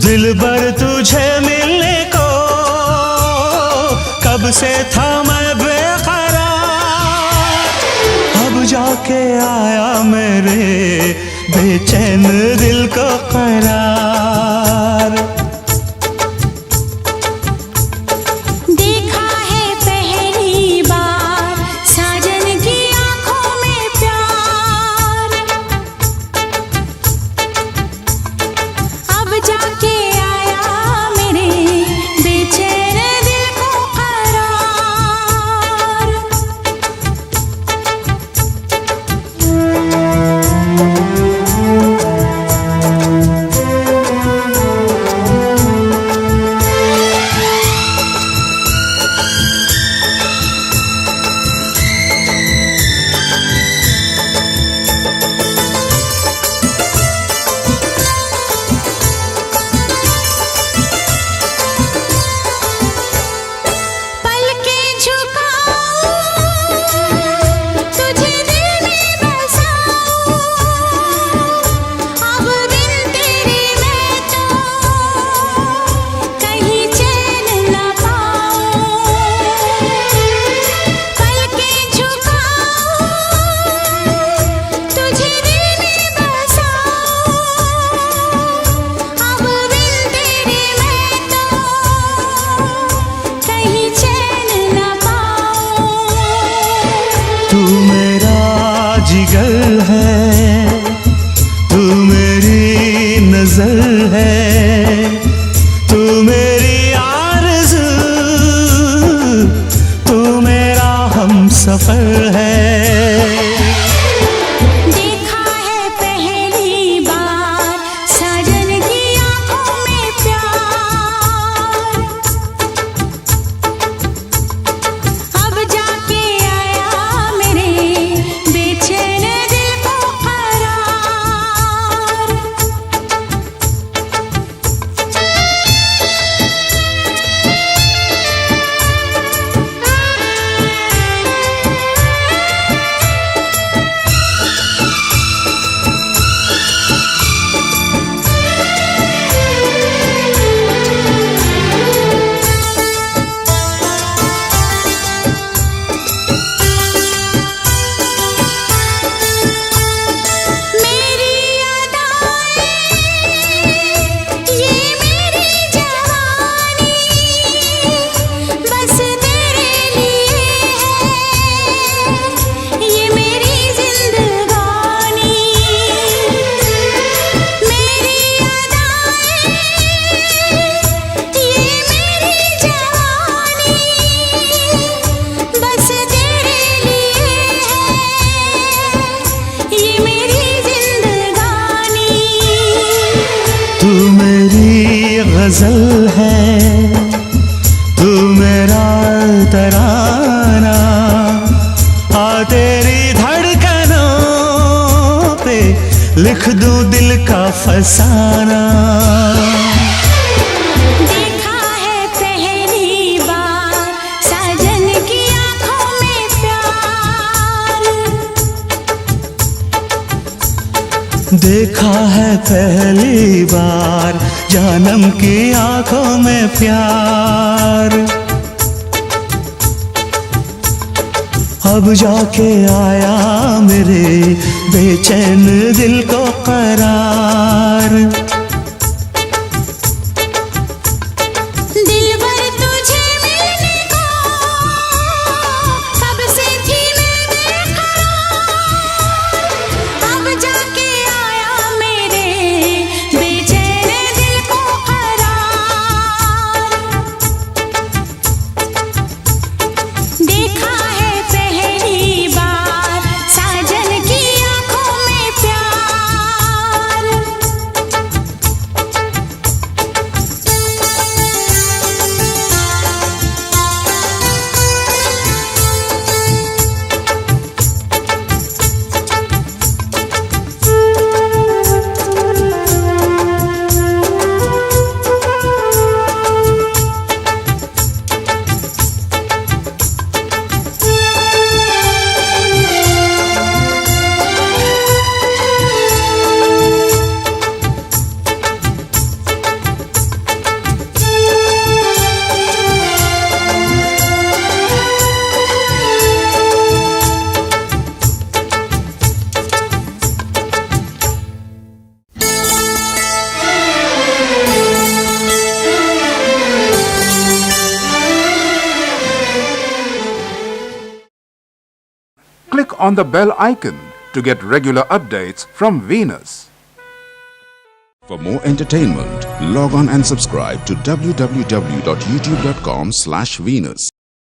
दिलबर तुझे मिलने को कब से था मैं बेकरार, अब जाके आया मेरे बेचैन दिल को करार। जिगर है तू मेरी नजर है, तू मेरी आरज़ू, तू मेरा हमसफर है। गजल है तू मेरा तराना, आ तेरी धड़कनों पे लिख दूं दिल का फसाना। देखा है पहली बार साजन की आंखों में प्यार, देखा है पहली बार जानम की आंखों में प्यार, अब जाके आया मेरे बेचैन दिल को करार। on the bell icon to get regular updates from Venus. For more entertainment, log on and subscribe to www.youtube.com/Venus.